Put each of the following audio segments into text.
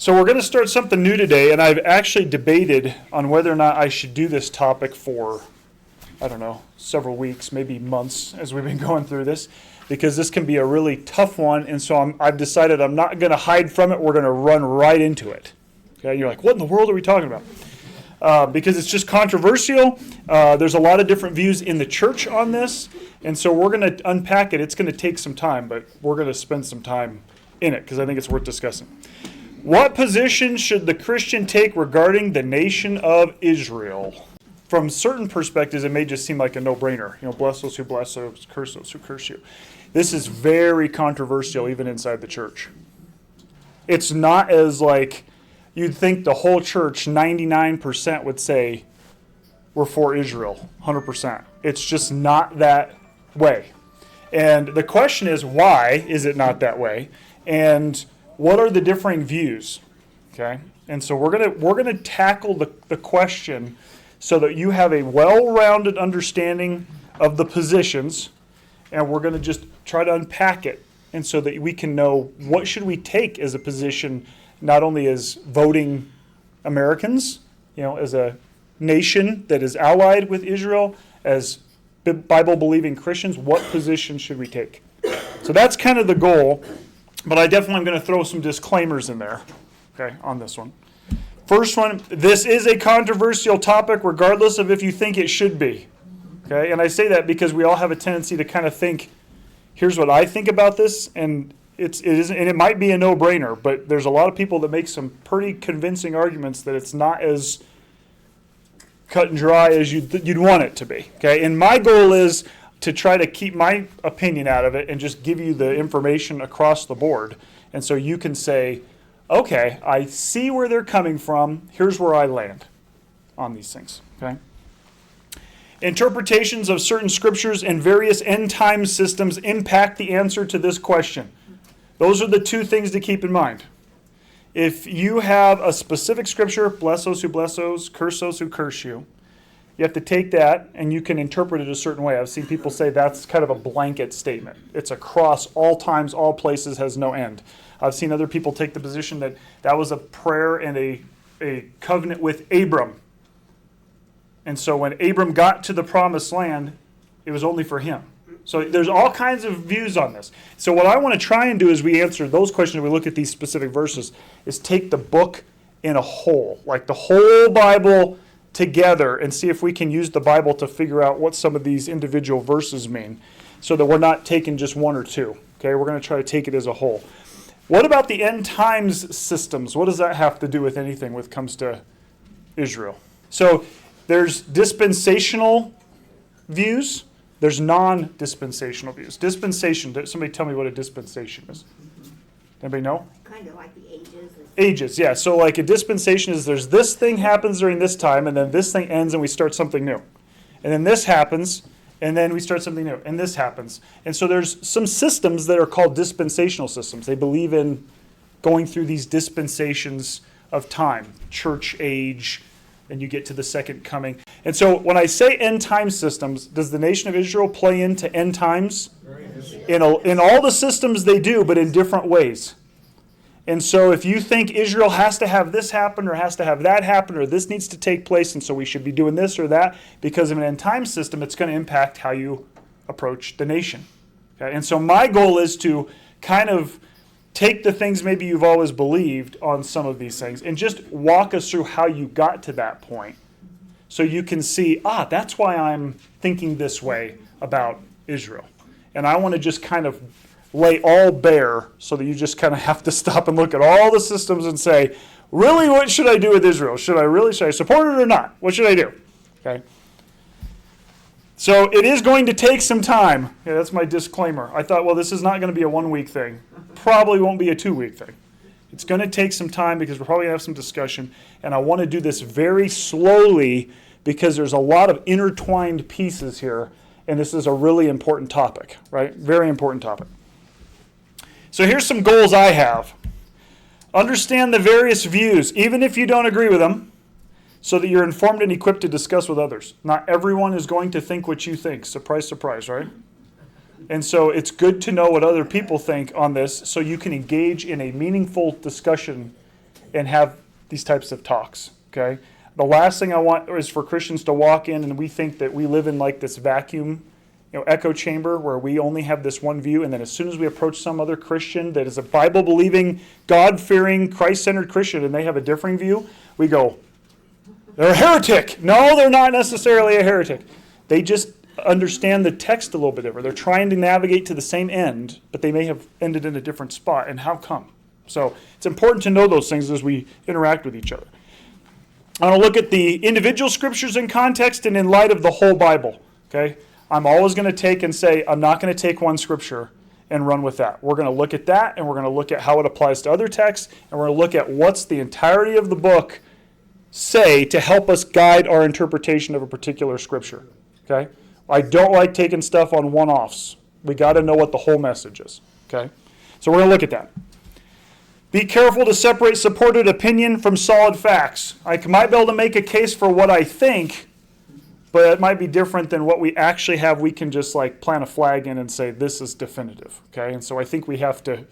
So we're going to start something new today, and I've actually debated on whether or not I should do this topic for, I don't know, several weeks, maybe months as we've been going through this, because this can be a really tough one, and so I've decided I'm not going to hide from it. We're going to run right into it. Okay, you're like, what in the world are we talking about? Because it's just controversial. There's a lot of different views in the church on this, and so we're going to unpack it. It's going to take some time, but we're going to spend some time in it because I think it's worth discussing. What position should the Christian take regarding the nation of Israel? From certain perspectives, it may just seem like a no-brainer. You know, bless those who curse those who curse you. This is very controversial even inside the church. It's not as like you'd think the whole church, 99% would say, we're for Israel, 100%. It's just not that way. And the question is, why is it not that way? And what are the differing views? Okay? And so we're gonna tackle the question so that you have a well-rounded understanding of the positions, and we're gonna just try to unpack it, and so that we can know what should we take as a position, not only as voting Americans, you know, as a nation that is allied with Israel, as Bible-believing Christians, what position should we take? So that's kind of the goal, but I definitely am going to throw some disclaimers in there, okay, on this one. First one, this is a controversial topic regardless of if you think it should be, okay? And I say that because we all have a tendency to kind of think, here's what I think about this, and it might be a no-brainer, but there's a lot of people that make some pretty convincing arguments that it's not as cut and dry as you'd want it to be. Okay, and my goal is to try to keep my opinion out of it and just give you the information across the board, and so you can say, okay, I see where they're coming from. Here's where I land on these things. Okay. Interpretations of certain scriptures and various end time systems impact the answer to this question. Those are the two things to keep in mind. If you have a specific scripture, bless those who bless those, curse those who curse you, you have to take that and you can interpret it a certain way. I've seen people say that's kind of a blanket statement. It's across all times, all places, has no end. I've seen other people take the position that that was a prayer and a covenant with Abram. And so when Abram got to the promised land, it was only for him. So there's all kinds of views on this. So what I want to try and do as we answer those questions, we look at these specific verses, is take the book in a whole, like the whole Bible together, and see if we can use the Bible to figure out what some of these individual verses mean, so that we're not taking just one or two. Okay, we're going to try to take it as a whole. What about the end times systems? What does that have to do with anything when it comes to Israel? So there's dispensational views. There's non-dispensational views. Dispensation, somebody tell me what a dispensation is. Anybody know? Kind of like the ages. Ages, yeah. So like a dispensation is there's this thing happens during this time, and then this thing ends and we start something new. And then this happens, and then we start something new, and this happens. And so there's some systems that are called dispensational systems. They believe in going through these dispensations of time, church age, and you get to the second coming. And so when I say end time systems, does the nation of Israel play into end times? In all the systems they do, but in different ways. And so if you think Israel has to have this happen or has to have that happen or this needs to take place and so we should be doing this or that, because of an end time system, it's going to impact how you approach the nation. Okay? And so my goal is to kind of take the things maybe you've always believed on some of these things and just walk us through how you got to that point so you can see, that's why I'm thinking this way about Israel. And I want to just kind of lay all bare so that you just kind of have to stop and look at all the systems and say, really, what should I do with Israel? Should I support it or not? What should I do? Okay. So it is going to take some time. Yeah, that's my disclaimer. I thought, well, this is not going to be a 1 week thing. Probably won't be a 2 week thing. It's going to take some time because we're probably going to have some discussion. And I want to do this very slowly because there's a lot of intertwined pieces here. And this is a really important topic, right? Very important topic. So here's some goals I have. Understand the various views, even if you don't agree with them, so that you're informed and equipped to discuss with others. Not everyone is going to think what you think. Surprise, surprise, right? And so it's good to know what other people think on this so you can engage in a meaningful discussion and have these types of talks, okay? The last thing I want is for Christians to walk in and we think that we live in like this vacuum, echo chamber where we only have this one view, and then as soon as we approach some other Christian that is a Bible-believing, God-fearing, Christ-centered Christian and they have a differing view, we go, they're a heretic. No, they're not necessarily a heretic. They just understand the text a little bit different. They're trying to navigate to the same end, but they may have ended in a different spot. And how come? So it's important to know those things as we interact with each other. I want to look at the individual scriptures in context and in light of the whole Bible. Okay? I'm always going to take and say, I'm not going to take one scripture and run with that. We're going to look at that, and we're going to look at how it applies to other texts, and we're going to look at what's the entirety of the book say to help us guide our interpretation of a particular scripture. Okay? I don't like taking stuff on one-offs. We got to know what the whole message is. Okay? So we're going to look at that. Be careful to separate supported opinion from solid facts. I might be able to make a case for what I think, but it might be different than what we actually have. We can just like plant a flag in and say this is definitive. Okay? And so I think we have to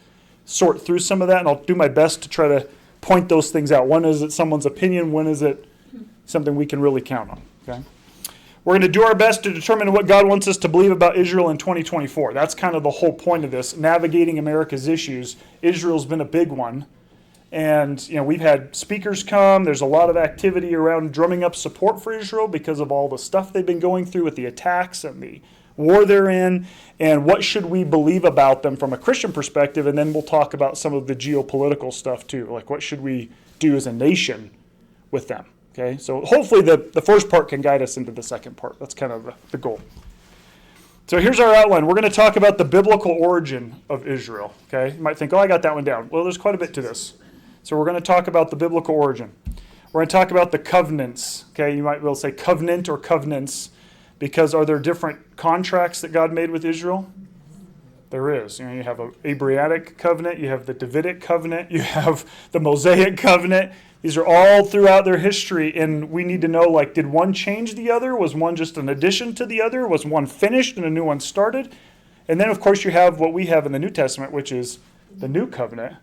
sort through some of that, and I'll do my best to try to point those things out. When is it someone's opinion? When is it something we can really count on? Okay? We're going to do our best to determine what God wants us to believe about Israel in 2024. That's kind of the whole point of this, navigating America's issues. Israel's been a big one. And, we've had speakers come. There's a lot of activity around drumming up support for Israel because of all the stuff they've been going through with the attacks and the war they're in. And what should we believe about them from a Christian perspective? And then we'll talk about some of the geopolitical stuff too. Like what should we do as a nation with them? Okay, so hopefully the first part can guide us into the second part. That's kind of the goal. So here's our outline. We're going to talk about the biblical origin of Israel. Okay, you might think, I got that one down. Well, there's quite a bit to this. So we're going to talk about the biblical origin. We're going to talk about the covenants. Okay, you might be able to say covenant or covenants, because are there different contracts that God made with Israel? There is. You have an Abrahamic covenant, you have the Davidic covenant, you have the Mosaic covenant. These are all throughout their history, and we need to know, did one change the other? Was one just an addition to the other? Was one finished and a new one started? And then, of course, you have what we have in the New Testament, which is the new covenant.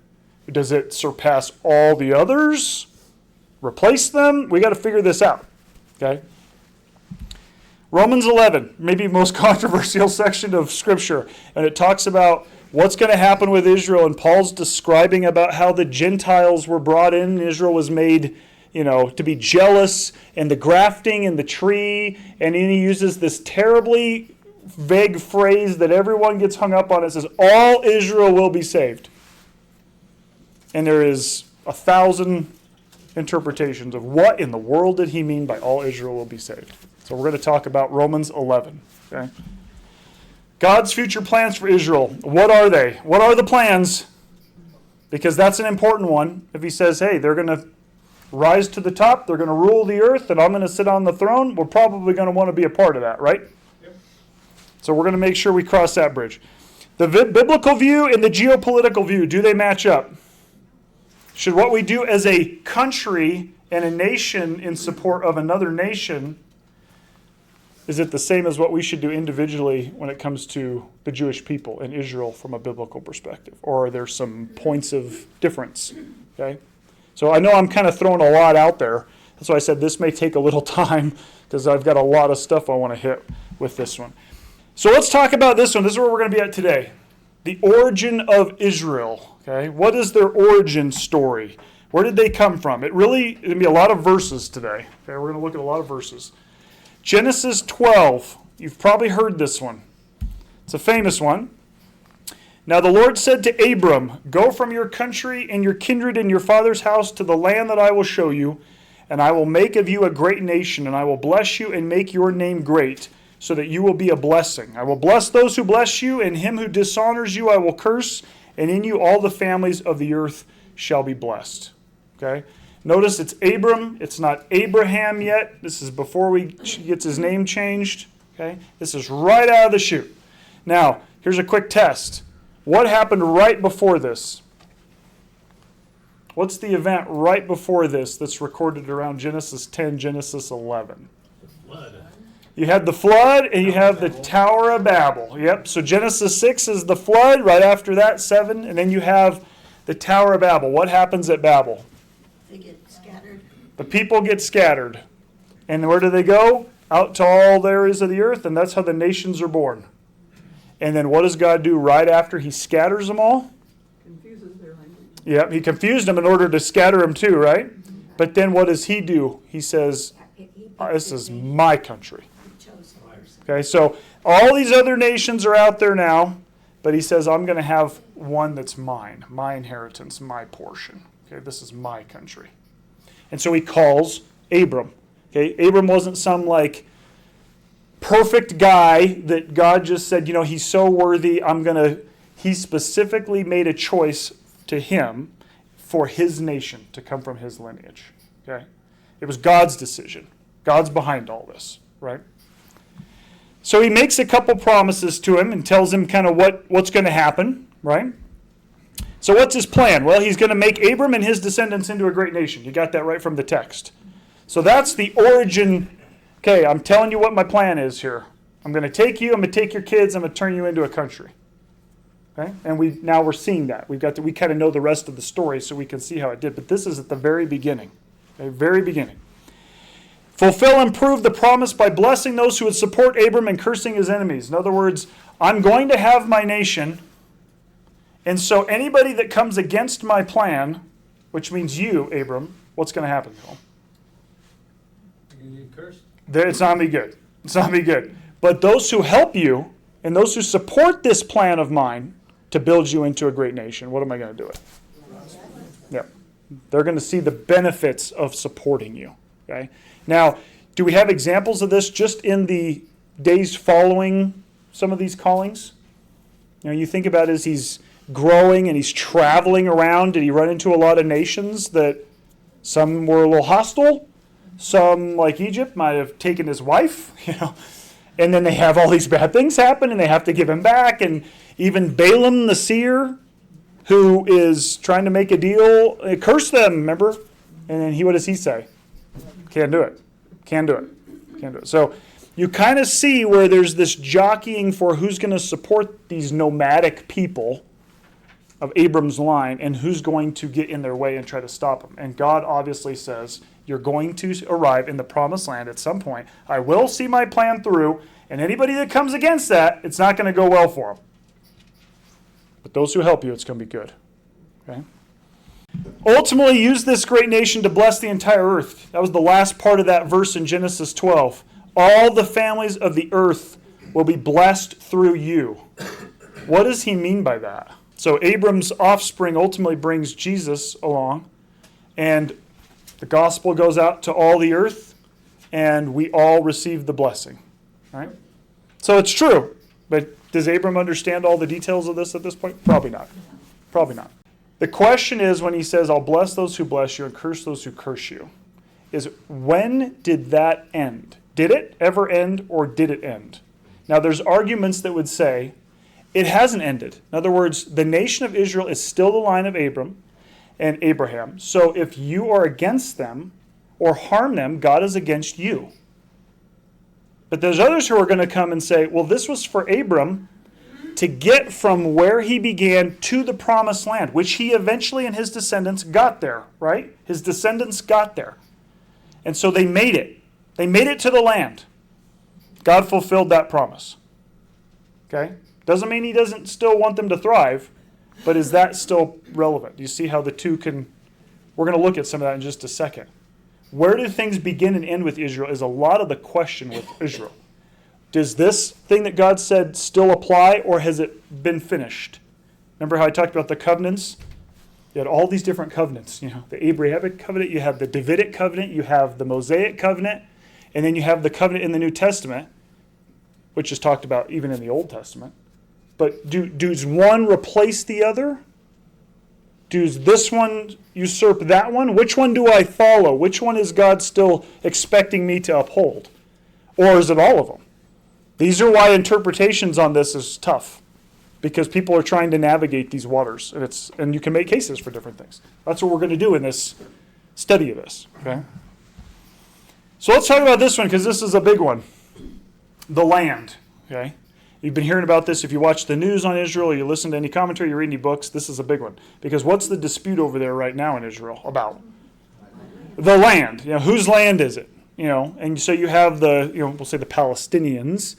Does it surpass all the others? Replace them? We got to figure this out, okay? Romans 11, maybe the most controversial section of Scripture, and it talks about what's going to happen with Israel, and Paul's describing about how the Gentiles were brought in. Israel was made, to be jealous, and the grafting and the tree, and then he uses this terribly vague phrase that everyone gets hung up on. It says, all Israel will be saved. And there is 1,000 interpretations of what in the world did he mean by all Israel will be saved. So we're going to talk about Romans 11, okay? God's future plans for Israel. What are they? What are the plans? Because that's an important one. If he says, hey, they're going to rise to the top, they're going to rule the earth, and I'm going to sit on the throne, we're probably going to want to be a part of that, right? Yep. So we're going to make sure we cross that bridge. The biblical view and the geopolitical view, do they match up? Should what we do as a country and a nation in support of another nation, is it the same as what we should do individually when it comes to the Jewish people in Israel from a biblical perspective? Or are there some points of difference? Okay, so I know I'm kind of throwing a lot out there. That's why I said this may take a little time because I've got a lot of stuff I want to hit with this one. So let's talk about this one. This is where we're going to be at today. The origin of Israel. Okay, what is their origin story? Where did they come from? It's going to be a lot of verses today. Okay, we're going to look at a lot of verses. Genesis 12, you've probably heard this one. It's a famous one. Now the Lord said to Abram, go from your country and your kindred and your father's house to the land that I will show you, and I will make of you a great nation, and I will bless you and make your name great, so that you will be a blessing. I will bless those who bless you, and him who dishonors you I will curse, and in you all the families of the earth shall be blessed. Okay? Notice it's Abram. It's not Abraham yet. This is before he gets his name changed. Okay? This is right out of the chute. Now, here's a quick test. What happened right before this? What's the event right before this that's recorded around Genesis 10, Genesis 11? The flood. You had the flood and you have the Tower of Babel. Yep, so Genesis 6 is the flood. Right after that, 7. And then you have the Tower of Babel. What happens at Babel? They get scattered. The people get scattered. And where do they go? Out to all the areas of the earth, and that's how the nations are born. And then what does God do right after he scatters them all? Confuses their language. Yeah, he confused them in order to scatter them too, right? But then what does he do? He says, this is my country. Okay, so all these other nations are out there now, but he says, I'm going to have one that's mine, my inheritance, my portion. Okay, this is my country. And so he calls Abram. Okay, Abram wasn't some like perfect guy that God just said, he's so worthy, he specifically made a choice to him for his nation to come from his lineage. Okay? It was God's decision. God's behind all this, right? So he makes a couple promises to him and tells him kind of what's going to happen, right? So what's his plan? Well, he's going to make Abram and his descendants into a great nation. You got that right from the text. So that's the origin. Okay, I'm telling you what my plan is here. I'm going to take you, I'm going to take your kids, I'm going to turn you into a country. Okay? And we're seeing that. We kind of know the rest of the story so we can see how it did. But this is at the very beginning. Okay, very beginning. Fulfill and prove the promise by blessing those who would support Abram and cursing his enemies. In other words, I'm going to have my nation, and so anybody that comes against my plan, which means you, Abram, what's going to happen to them? You get cursed. It's not going to be good. It's not going to be good. But those who help you and those who support this plan of mine to build you into a great nation, what am I going to do with? Yep. They're going to see the benefits of supporting you. Okay. Now, do we have examples of this just in the days following some of these callings? You think about it as he's growing and he's traveling around. Did he run into a lot of nations that some were a little hostile? Some, like Egypt, might have taken his wife, and then they have all these bad things happen and they have to give him back. And even Balaam the seer, who is trying to make a deal, curse them, remember? And then what does he say? Can't do it. Can't do it. Can't do it. So you kind of see where there's this jockeying for who's going to support these nomadic people of Abram's line and who's going to get in their way and try to stop them. And God obviously says, you're going to arrive in the promised land at some point. I will see my plan through, and anybody that comes against that, it's not going to go well for them. But those who help you, it's going to be good. Okay? Ultimately, use this great nation to bless the entire earth. That was the last part of that verse in Genesis 12. All the families of the earth will be blessed through you. What does he mean by that? So Abram's offspring ultimately brings Jesus along, and the gospel goes out to all the earth, and we all receive the blessing. Right? So it's true, but does Abram understand all the details of this at this point? Probably not. Probably not. The question is when he says, I'll bless those who bless you and curse those who curse you, is when did that end? Did it ever end or did it end? Now there's arguments that would say it hasn't ended. In other words, the nation of Israel is still the line of Abram and Abraham. So if you are against them or harm them, God is against you. But there's others who are going to come and say, well, this was for Abram to get from where he began to the promised land, which he eventually and his descendants got there, right? His descendants got there. And so they made it. They made it to the land. God fulfilled that promise. Okay? Doesn't mean he doesn't still want them to thrive, but is that still relevant? Do you see how the two can... We're going to look at some of that in just a second. Where do things begin and end with Israel is a lot of the question with Israel. Does this thing that God said still apply, or has it been finished? Remember how I talked about the covenants? You had all these different covenants. The Abrahamic covenant, you have the Davidic covenant, you have the Mosaic covenant, and then you have the covenant in the New Testament, which is talked about even in the Old Testament. But does one replace the other? Does this one usurp that one? Which one do I follow? Which one is God still expecting me to uphold? Or is it all of them? These are why interpretations on this is tough, because people are trying to navigate these waters, and you can make cases for different things. That's what we're going to do in this study of this. Okay. So let's talk about this one, because this is a big one. The land. Okay. You've been hearing about this if you watch the news on Israel, or you listen to any commentary, you read any books. This is a big one, because what's the dispute over there right now in Israel about? the land. Whose land is it? And so you have we'll say the Palestinians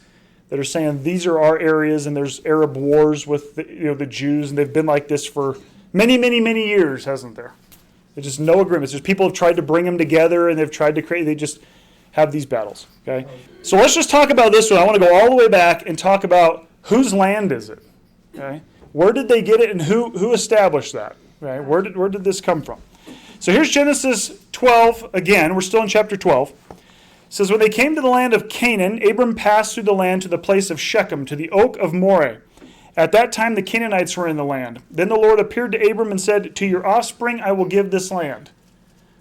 that are saying these are our areas, and there's Arab wars with the Jews, and they've been like this for many, many, many years, hasn't there? There's just no agreements. There's people have tried to bring them together, and they've tried to create. They just have these battles. Okay, so let's just talk about this one. I want to go all the way back and talk about whose land is it. Okay, where did they get it, and who established that? Okay, where did this come from? So here's Genesis 12 again. We're still in chapter 12. It says, when they came to the land of Canaan, Abram passed through the land to the place of Shechem, to the oak of Moreh. At that time the Canaanites were in the land. Then the Lord appeared to Abram and said, to your offspring I will give this land.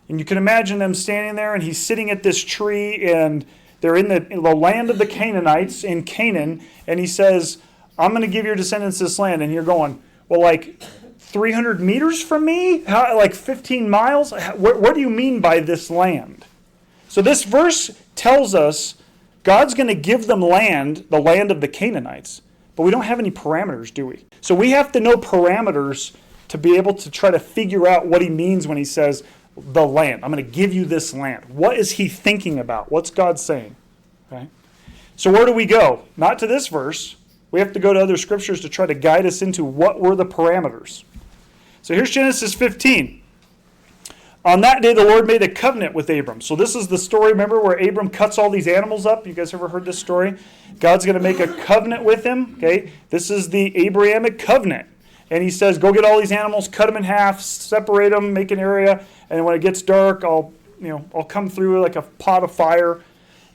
And you can imagine them standing there, and he's sitting at this tree, and they're in the land of the Canaanites in Canaan, and he says, I'm going to give your descendants this land. And you're going, well, like 300 meters from me? Like 15 miles? What do you mean by this land? So this verse tells us God's going to give them land, the land of the Canaanites, but we don't have any parameters, do we? So we have to know parameters to be able to try to figure out what he means when he says the land. I'm going to give you this land. What is he thinking about? What's God saying? Okay. So where do we go? Not to this verse. We have to go to other scriptures to try to guide us into what were the parameters. So here's Genesis 15. On that day, the Lord made a covenant with Abram. So this is the story, remember, where Abram cuts all these animals up. You guys ever heard this story? God's going to make a covenant with him. Okay, this is the Abrahamic covenant. And he says, go get all these animals, cut them in half, separate them, make an area, and when it gets dark, I'll come through like a pot of fire.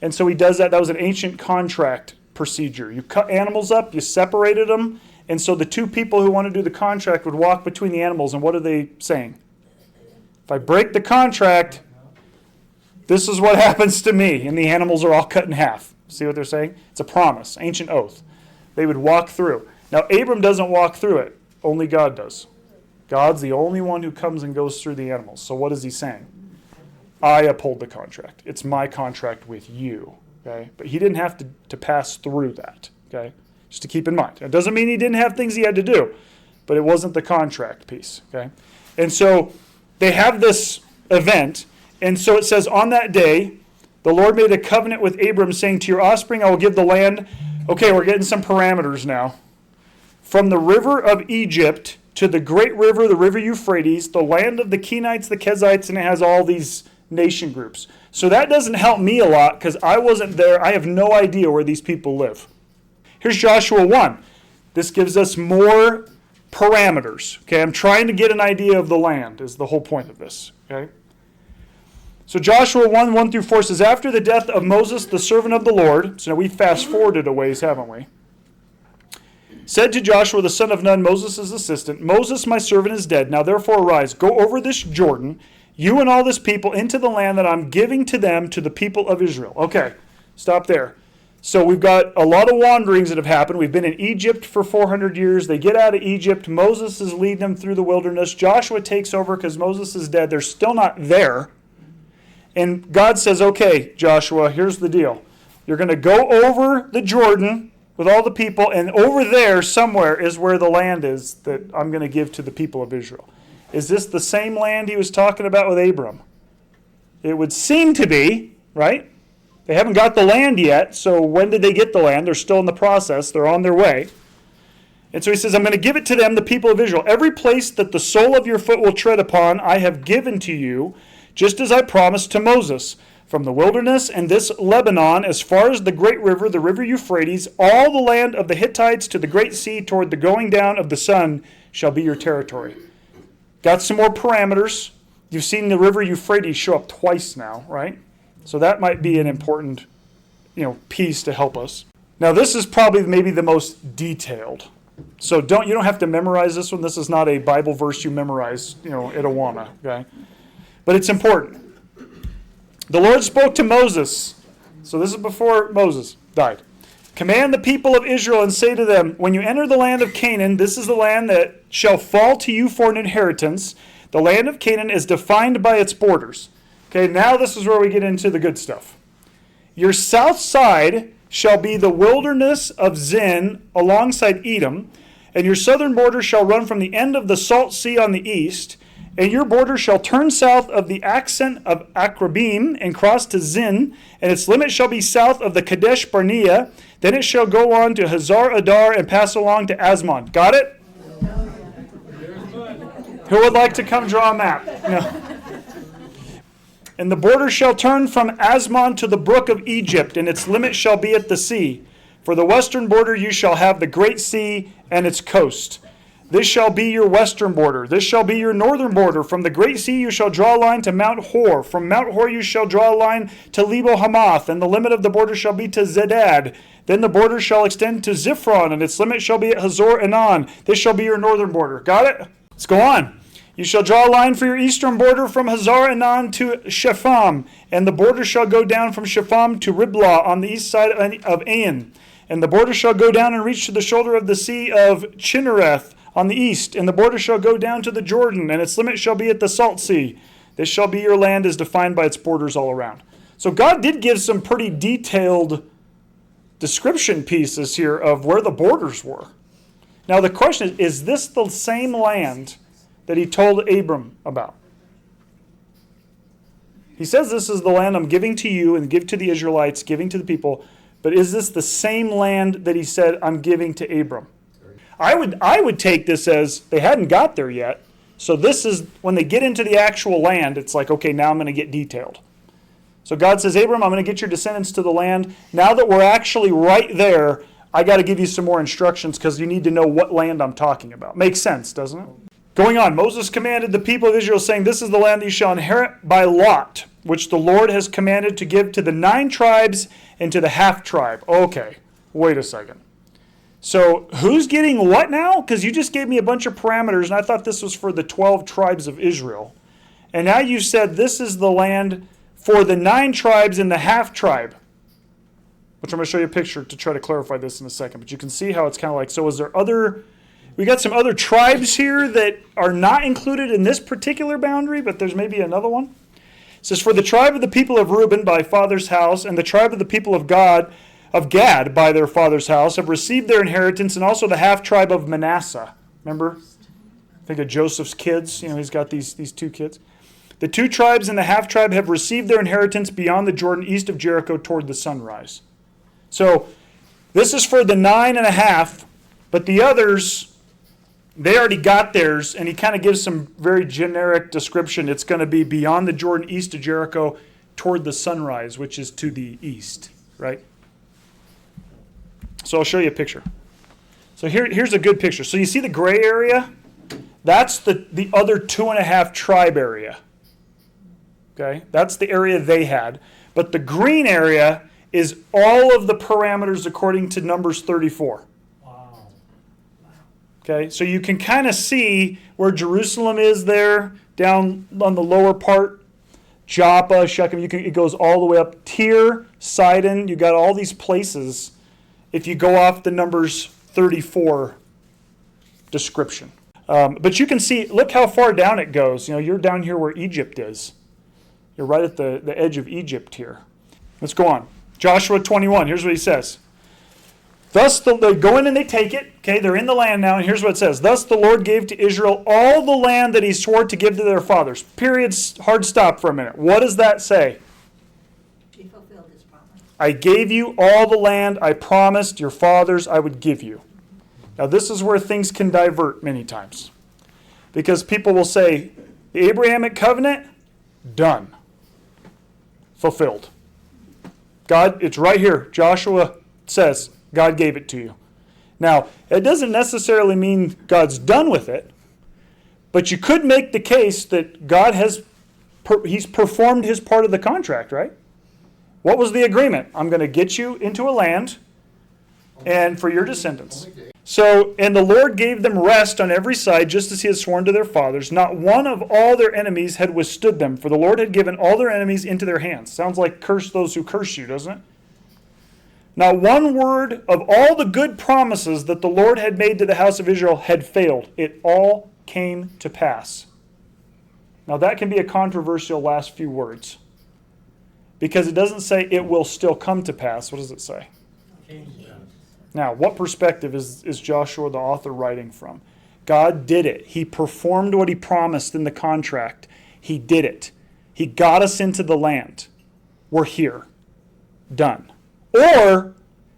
And so he does that. That was an ancient contract procedure. You cut animals up, you separated them, and so the two people who want to do the contract would walk between the animals, and what are they saying? If I break the contract, this is what happens to me, and the animals are all cut in half. See what they're saying? It's a promise, ancient oath. They would walk through. Now, Abram doesn't walk through it. Only God does. God's the only one who comes and goes through the animals. So what is he saying? I uphold the contract. It's my contract with you. Okay? But he didn't have to pass through that. Okay? Just to keep in mind. It doesn't mean he didn't have things he had to do, but it wasn't the contract piece. Okay? And so they have this event, and so it says, on that day, the Lord made a covenant with Abram, saying, to your offspring I will give the land. Okay, we're getting some parameters now. From the river of Egypt to the great river, the river Euphrates, the land of the Kenites, the Kezites, and it has all these nation groups. So that doesn't help me a lot because I wasn't there. I have no idea where these people live. Here's Joshua 1. This gives us more parameters. Okay, I'm trying to get an idea of the land is the whole point of this. Okay. So Joshua 1 through 4 says, after the death of Moses, the servant of the Lord, so now we fast forwarded a ways, haven't we? Said to Joshua the son of Nun, Moses' assistant, Moses my servant is dead. Now therefore arise, go over this Jordan, you and all this people, into the land that I'm giving to them, to the people of Israel. Okay, stop there. So we've got a lot of wanderings that have happened. We've been in Egypt for 400 years. They get out of Egypt. Moses is leading them through the wilderness. Joshua takes over because Moses is dead. They're still not there. And God says, okay, Joshua, here's the deal. You're going to go over the Jordan with all the people, and over there somewhere is where the land is that I'm going to give to the people of Israel. Is this the same land he was talking about with Abram? It would seem to be, right? They haven't got the land yet, so when did they get the land? They're still in the process. They're on their way. And so he says, I'm going to give it to them, the people of Israel. Every place that the sole of your foot will tread upon, I have given to you, just as I promised to Moses. From the wilderness and this Lebanon, as far as the great river, the river Euphrates, all the land of the Hittites to the great sea toward the going down of the sun shall be your territory. Got some more parameters. You've seen the river Euphrates show up twice now, right? So that might be an important, piece to help us. Now this is probably maybe the most detailed. So you don't have to memorize this one. This is not a Bible verse you memorize, at Awana, okay? But it's important. The Lord spoke to Moses. So this is before Moses died. Command the people of Israel and say to them, when you enter the land of Canaan, this is the land that shall fall to you for an inheritance. The land of Canaan is defined by its borders. Okay, now this is where we get into the good stuff. Your south side shall be the wilderness of Zin alongside Edom, and your southern border shall run from the end of the salt sea on the east, And your border shall turn south of the accent of Akrabim and cross to Zin, and its limit shall be south of the Kadesh Barnea. Then it shall go on to Hazar Adar and pass along to Asmon. Got it? Who would like to come draw a map? No. And the border shall turn from Asmon to the brook of Egypt, and its limit shall be at the sea. For the western border you shall have the great sea and its coast. This shall be your western border. This shall be your northern border. From the great sea you shall draw a line to Mount Hor. From Mount Hor you shall draw a line to Lebo Hamath, and the limit of the border shall be to Zedad. Then the border shall extend to Ziphron, and its limit shall be at Hazor Enan. This shall be your northern border. Got it? Let's go on. You shall draw a line for your eastern border from Hazar Enan to Shepham, and the border shall go down from Shepham to Riblah on the east side of Ain. And the border shall go down and reach to the shoulder of the sea of Chinnereth on the east, and the border shall go down to the Jordan, and its limit shall be at the Salt Sea. This shall be your land as defined by its borders all around. So God did give some pretty detailed description pieces here of where the borders were. Now the question is this the same land that he told Abram about? He says this is the land I'm giving to you and give to the Israelites, giving to the people, but is this the same land that he said I'm giving to Abram? I would take this as they hadn't got there yet. So this is, when they get into the actual land, it's like, okay, now I'm going to get detailed. So God says, Abram, I'm going to get your descendants to the land. Now that we're actually right there, I got to give you some more instructions because you need to know what land I'm talking about. Makes sense, doesn't it? Going on, Moses commanded the people of Israel, saying, this is the land that you shall inherit by lot, which the Lord has commanded to give to the 9 tribes and to the half tribe. Okay, wait a second. So who's getting what now? Because you just gave me a bunch of parameters, and I thought this was for the 12 tribes of Israel. And now you said this is the land for the 9 tribes and the half tribe, which I'm going to show you a picture to try to clarify this in a second. But you can see how it's kind of like, so is there other, we got some other tribes here that are not included in this particular boundary, but there's maybe another one. It says, for the tribe of the people of Reuben by father's house, and the tribe of the people of Gad by their father's house have received their inheritance, and also the half tribe of Manasseh. Remember? Think of Joseph's kids. He's got these 2 kids. The 2 tribes and the half tribe have received their inheritance beyond the Jordan, east of Jericho, toward the sunrise. So this is for the 9.5, but the others, they already got theirs, and he kind of gives some very generic description. It's going to be beyond the Jordan, east of Jericho, toward the sunrise, which is to the east, right? So I'll show you a picture. So here's a good picture. So you see the gray area? That's the other 2.5 tribe area. Okay? That's the area they had. But the green area is all of the parameters according to Numbers 34. Wow. Okay? So you can kind of see where Jerusalem is there, down on the lower part. Joppa, Shechem, it goes all the way up. Tyre, Sidon, you got all these places if you go off the Numbers 34 description. But you can see, look how far down it goes. You're down here where Egypt is. You're right at the edge of Egypt here. Let's go on. Joshua 21, here's what he says. Thus, they go in and they take it. Okay, they're in the land now, and here's what it says. Thus the Lord gave to Israel all the land that he swore to give to their fathers. Period, hard stop for a minute. What does that say? He fulfilled his promise. I gave you all the land I promised your fathers I would give you. Now this is where things can divert many times. Because people will say, the Abrahamic covenant, done. Fulfilled. God, it's right here. Joshua says, God gave it to you. Now, it doesn't necessarily mean God's done with it, but you could make the case that God he's performed his part of the contract, right? What was the agreement? I'm going to get you into a land and for your descendants. So, and the Lord gave them rest on every side, just as he had sworn to their fathers. Not one of all their enemies had withstood them, for the Lord had given all their enemies into their hands. Sounds like curse those who curse you, doesn't it? Not one word of all the good promises that the Lord had made to the house of Israel had failed. It all came to pass. Now that can be a controversial last few words. Because it doesn't say it will still come to pass. What does it say? Now, what perspective is Joshua the author writing from? God did it. He performed what he promised in the contract. He did it. He got us into the land. We're here. Done. Or,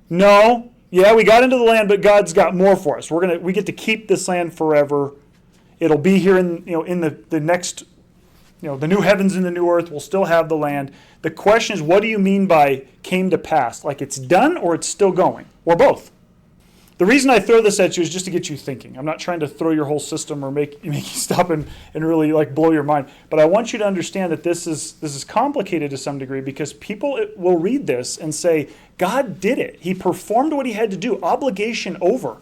no, yeah, we got into the land, but God's got more for us. We get to keep this land forever. It'll be here in the next, the new heavens and the new earth. We'll still have the land. The question is, what do you mean by came to pass? Like it's done or it's still going? Or both? The reason I throw this at you is just to get you thinking. I'm not trying to throw your whole system or make you stop and really like blow your mind. But I want you to understand that this is complicated to some degree because people will read this and say, God did it. He performed what he had to do. Obligation over.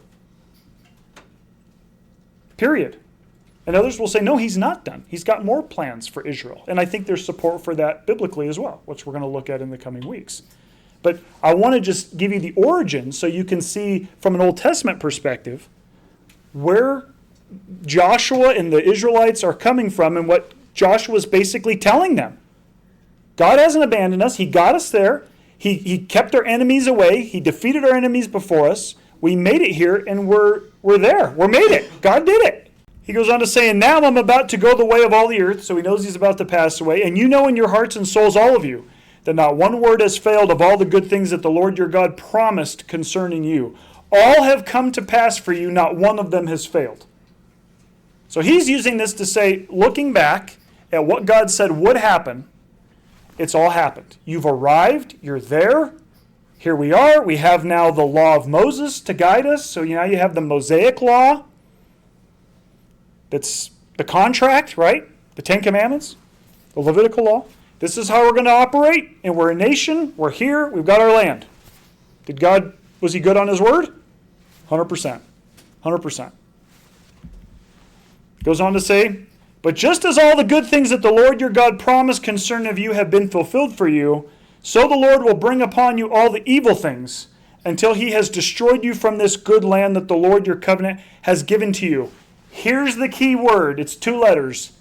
Period. And others will say, no, he's not done. He's got more plans for Israel. And I think there's support for that biblically as well, which we're going to look at in the coming weeks. But I want to just give you the origin so you can see from an Old Testament perspective where Joshua and the Israelites are coming from and what Joshua is basically telling them. God hasn't abandoned us. He got us there. He kept our enemies away. He defeated our enemies before us. We made it here and we're there. We made it. God did it. He goes on to say, and now I'm about to go the way of all the earth. So he knows he's about to pass away. And you know in your hearts and souls, all of you, that not one word has failed of all the good things that the Lord your God promised concerning you. All have come to pass for you, not one of them has failed. So he's using this to say, looking back at what God said would happen, it's all happened. You've arrived, you're there, here we are. We have now the law of Moses to guide us. So now you have the Mosaic law. That's the contract, right? The Ten Commandments, the Levitical law. This is how we're going to operate, and we're a nation, we're here, we've got our land. Was he good on his word? 100%. 100%. Goes on to say, but just as all the good things that the Lord your God promised concerning of you have been fulfilled for you, so the Lord will bring upon you all the evil things until he has destroyed you from this good land that the Lord your covenant has given to you. Here's the key word. It's 2 letters.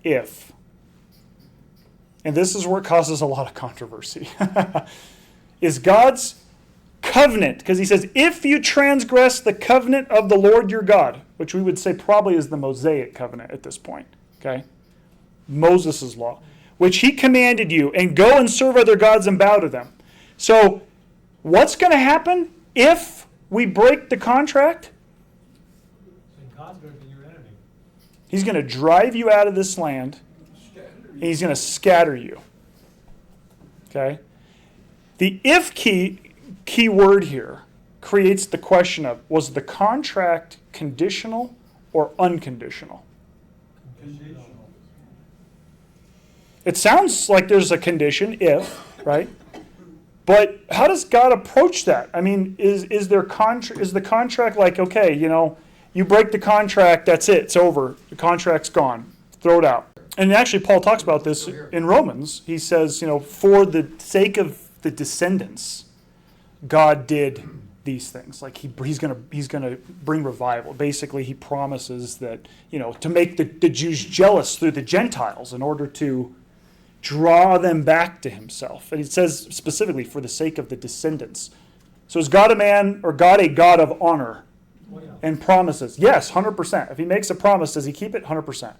If. And this is where it causes a lot of controversy. Is God's covenant, because he says, if you transgress the covenant of the Lord your God, which we would say probably is the Mosaic covenant at this point, okay? Moses' law, which he commanded you, and go and serve other gods and bow to them. So, what's going to happen if we break the contract? And God's going to be your enemy. He's going to drive you out of this land, and he's going to scatter you. Okay? The if key word here creates the question of, was the contract conditional or unconditional? Conditional. It sounds like there's a condition, if, right? But how does God approach that? I mean, is the contract like, okay, you break the contract, that's it, it's over. The contract's gone. Throw it out. And actually, Paul talks about this in Romans. He says, for the sake of the descendants, God did these things. Like he's gonna bring revival. Basically, he promises that, to make the Jews jealous through the Gentiles in order to draw them back to himself. And it says specifically for the sake of the descendants. So is God a man or God a God of honor and promises? Yes, 100%. If he makes a promise, does he keep it? 100%.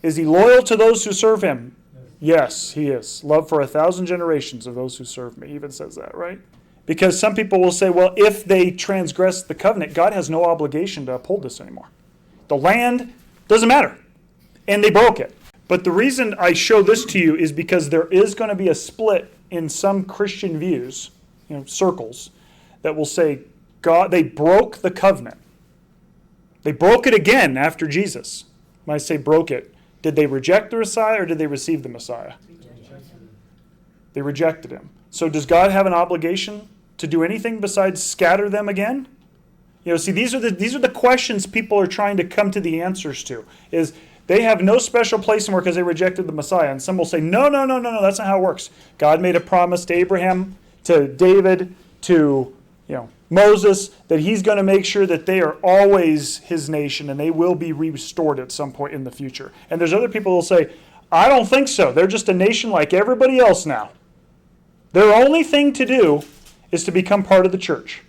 Is he loyal to those who serve him? Yes, he is. Love for 1,000 generations of those who serve me. He even says that, right? Because some people will say, well, if they transgress the covenant, God has no obligation to uphold this anymore. The land doesn't matter. And they broke it. But the reason I show this to you is because there is going to be a split in some Christian views, circles, that will say, God, they broke the covenant. They broke it again after Jesus. When I say broke it, did they reject the Messiah or did they receive the Messiah? They rejected him. So does God have an obligation to do anything besides scatter them again? See, these are the questions people are trying to come to the answers to. Is they have no special place in because they rejected the Messiah. And some will say, no, that's not how it works. God made a promise to Abraham, to David, to Moses, that he's going to make sure that they are always his nation and they will be restored at some point in the future. And there's other people who will say, I don't think so. They're just a nation like everybody else now. Their only thing to do is to become part of the church.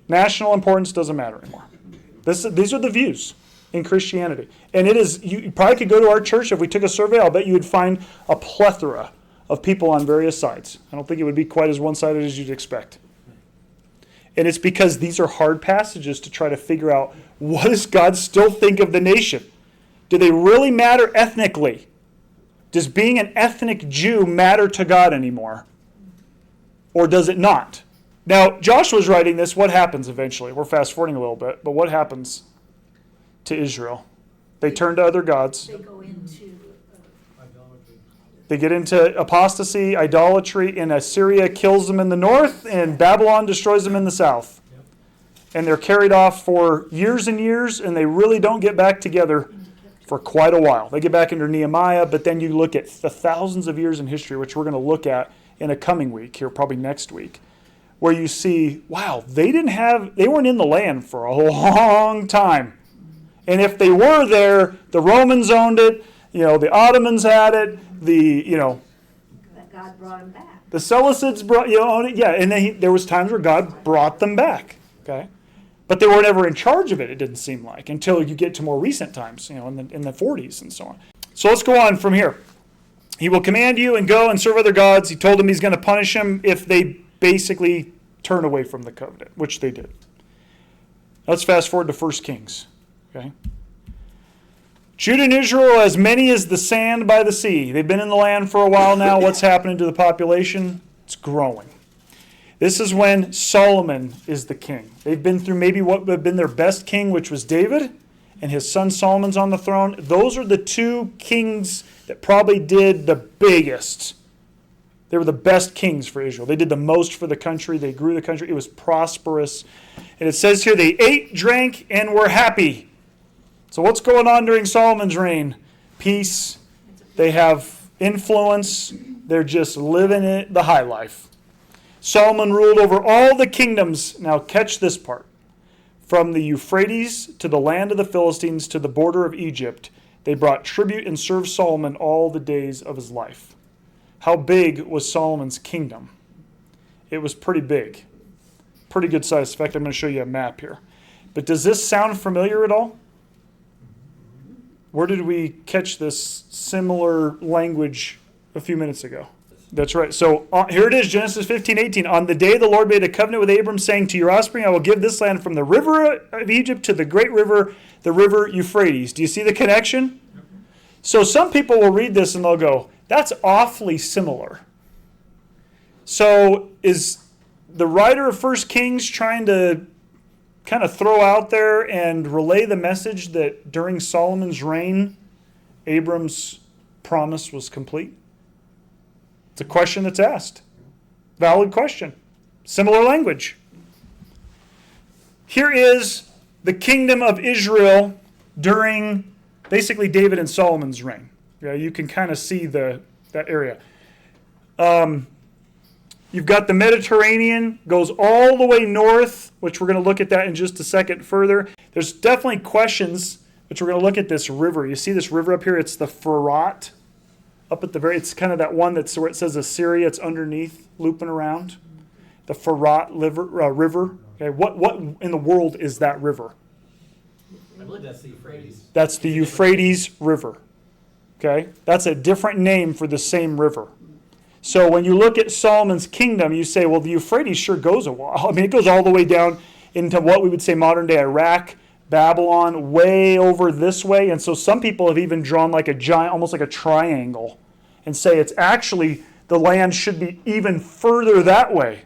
National importance doesn't matter anymore. These are the views in Christianity. And it is, you probably could go to our church. If we took a survey, I'll bet you would find a plethora of people on various sides. I don't think it would be quite as one-sided as you'd expect. And it's because these are hard passages to try to figure out, what does God still think of the nation? Do they really matter ethnically? Does being an ethnic Jew matter to God anymore? Or does it not? Now, Joshua's writing this. What happens eventually? We're fast forwarding a little bit, but what happens to Israel? They turn to other gods. They go into, Idolatry. They get into apostasy, idolatry, and Assyria kills them in the north, and Babylon destroys them in the south. Yep. And they're carried off for years and years, and they really don't get back together for quite a while. They get back under Nehemiah, but then you look at the thousands of years in history, which we're going to look at in a coming week, here probably next week, where you see, wow, they weren't in the land for a long time. And if they were there, the Romans owned it, the Ottomans had it, that God brought them back. the Seleucids owned it, yeah, and there was times where God brought them back, okay? But they were never in charge of it, it didn't seem like, until you get to more recent times, in the 40s and so on. So let's go on from here. He will command you and go and serve other gods. He told them he's going to punish them if they basically turn away from the covenant, which they did. Let's fast forward to 1 Kings, okay? Judah and Israel are as many as the sand by the sea. They've been in the land for a while now. What's happening to the population? It's growing. This is when Solomon is the king. They've been through maybe what would have been their best king, which was David, and his son Solomon's on the throne. Those are the two kings that probably did the biggest. They were the best kings for Israel. They did the most for the country. They grew the country. It was prosperous. And it says here, they ate, drank, and were happy. So what's going on during Solomon's reign? Peace. They have influence. They're just living it, the high life. Solomon ruled over all the kingdoms. Now catch this part. From the Euphrates to the land of the Philistines to the border of Egypt, they brought tribute and served Solomon all the days of his life. How big was Solomon's kingdom? It was pretty big. Pretty good size. In fact, I'm going to show you a map here. But does this sound familiar at all? Where did we catch this similar language a few minutes ago? That's right. So here it is, Genesis 15:18. On the day the Lord made a covenant with Abram, saying, to your offspring I will give this land from the river of Egypt to the great river, the river Euphrates. Do you see the connection? So some people will read this and they'll go, that's awfully similar. So is the writer of 1 Kings trying to kind of throw out there and relay the message that during Solomon's reign, Abram's promise was complete? It's a question that's asked. Valid question. Similar language. Here is the kingdom of Israel during basically David and Solomon's reign. Yeah, you can kind of see that area. You've got the Mediterranean, goes all the way north, which we're going to look at that in just a second further. There's definitely questions, which we're going to look at this river. You see this river up here? It's the Furat. Up at the very, it's kind of that one that's where it says Assyria. It's underneath, looping around. The Furat river. Okay, what in the world is that river? I believe that's the Euphrates. That's the Euphrates River. Okay, that's a different name for the same river. So when you look at Solomon's kingdom, you say, well, the Euphrates sure goes a while. I mean, it goes all the way down into what we would say modern day Iraq, Babylon, way over this way. And so some people have even drawn like a giant, almost like a triangle, and say it's actually, the land should be even further that way.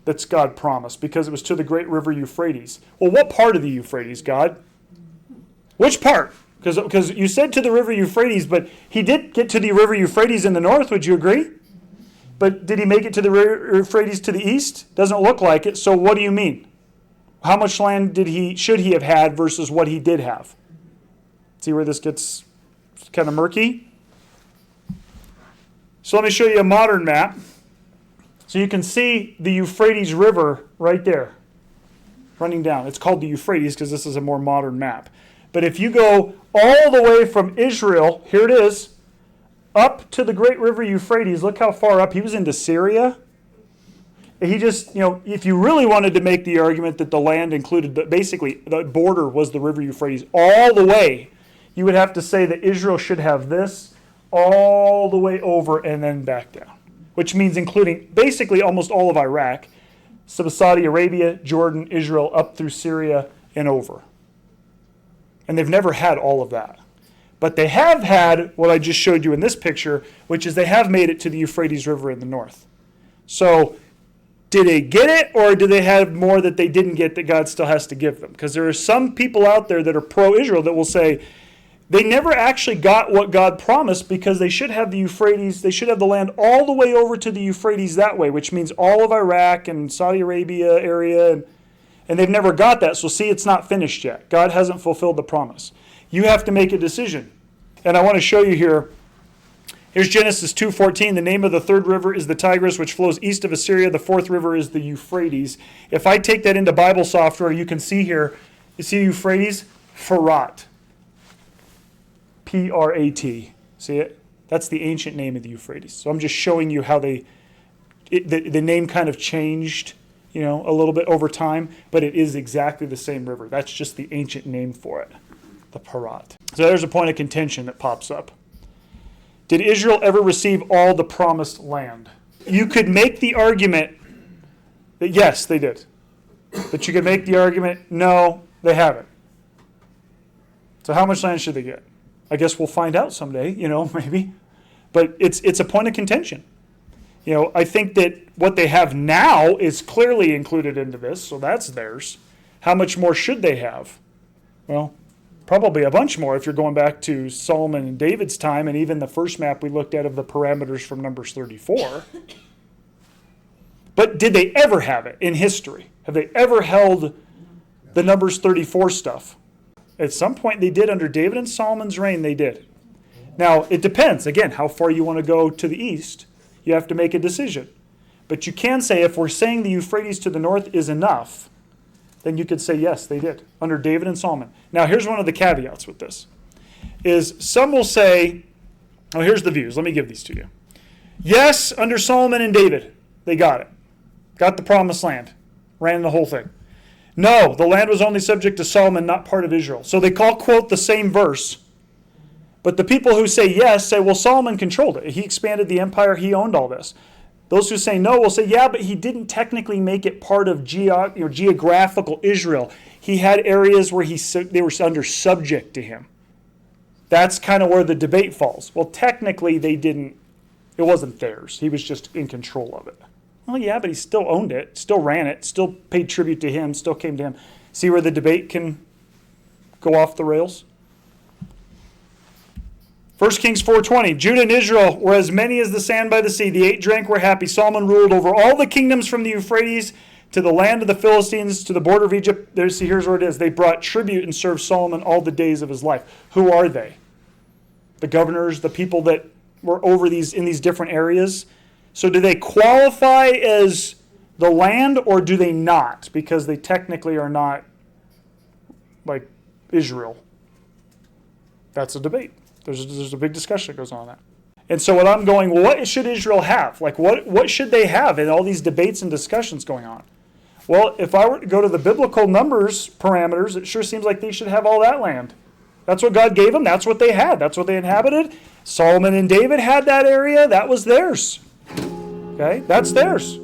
That's God promised, because it was to the great river Euphrates. Well, what part of the Euphrates, God? Which part? Because you said to the river Euphrates, but he did get to the river Euphrates in the north, would you agree? But did he make it to the river Euphrates to the east? Doesn't look like it, so what do you mean? How much land should he have had versus what he did have? See where this gets kind of murky? So let me show you a modern map. So you can see the Euphrates River right there, running down. It's called the Euphrates because this is a more modern map. But if you go all the way from Israel, here it is, up to the great river Euphrates, look how far up. He was into Syria. He just, if you really wanted to make the argument that the land included, basically the border was the river Euphrates all the way, you would have to say that Israel should have this all the way over and then back down, which means including basically almost all of Iraq, Saudi Arabia, Jordan, Israel, up through Syria and over. And they've never had all of that. But they have had what I just showed you in this picture, which is they have made it to the Euphrates River in the north. So, did they get it, or do they have more that they didn't get that God still has to give them? Because there are some people out there that are pro-Israel that will say they never actually got what God promised because they should have the Euphrates, they should have the land all the way over to the Euphrates that way, which means all of Iraq and Saudi Arabia area, and they've never got that. So see, it's not finished yet. God hasn't fulfilled the promise. You have to make a decision. And I want to show you here. Here's Genesis 2:14. The name of the third river is the Tigris, which flows east of Assyria. The fourth river is the Euphrates. If I take that into Bible software, you can see here, you see Euphrates? Pharat. P-R-A-T. See it? That's the ancient name of the Euphrates. So I'm just showing you how the name kind of changed, a little bit over time, but it is exactly the same river. That's just the ancient name for it, the Pharat. So there's a point of contention that pops up. Did Israel ever receive all the promised land? You could make the argument that yes, they did. But you could make the argument, no, they haven't. So how much land should they get? I guess we'll find out someday, maybe. But it's a point of contention. I think that what they have now is clearly included into this, so that's theirs. How much more should they have? Well, probably a bunch more if you're going back to Solomon and David's time, and even the first map we looked at of the parameters from Numbers 34. But did they ever have it in history? Have they ever held the Numbers 34 stuff? At some point they did under David and Solomon's reign, they did. Now, it depends, again, how far you want to go to the east. You have to make a decision. But you can say if we're saying the Euphrates to the north is enough, then you could say, yes, they did, under David and Solomon. Now, here's one of the caveats with this, is some will say, here's the views. Let me give these to you. Yes, under Solomon and David, they got it. Got the promised land. Ran the whole thing. No, the land was only subject to Solomon, not part of Israel. So they quote the same verse. But the people who say yes say, well, Solomon controlled it. He expanded the empire. He owned all this. Those who say no will say, yeah, but he didn't technically make it part of geographical Israel. He had areas where they were under subject to him. That's kind of where the debate falls. Well, technically they didn't. It wasn't theirs. He was just in control of it. Well, yeah, but he still owned it, still ran it, still paid tribute to him, still came to him. See where the debate can go off the rails? 1 Kings 4:20, Judah and Israel were as many as the sand by the sea. The 8 drank, were happy. Solomon ruled over all the kingdoms from the Euphrates to the land of the Philistines to the border of Egypt. Here's where it is. They brought tribute and served Solomon all the days of his life. Who are they? The governors, the people that were over in these different areas. So do they qualify as the land or do they not? Because they technically are not like Israel. That's a debate. There's a big discussion that goes on that. And so what I'm going, well, what should Israel have? Like what should they have in all these debates and discussions going on? Well, if I were to go to the biblical numbers parameters, it sure seems like they should have all that land. That's what God gave them. That's what they had. That's what they inhabited. Solomon and David had that area. That was theirs. Okay, that's theirs.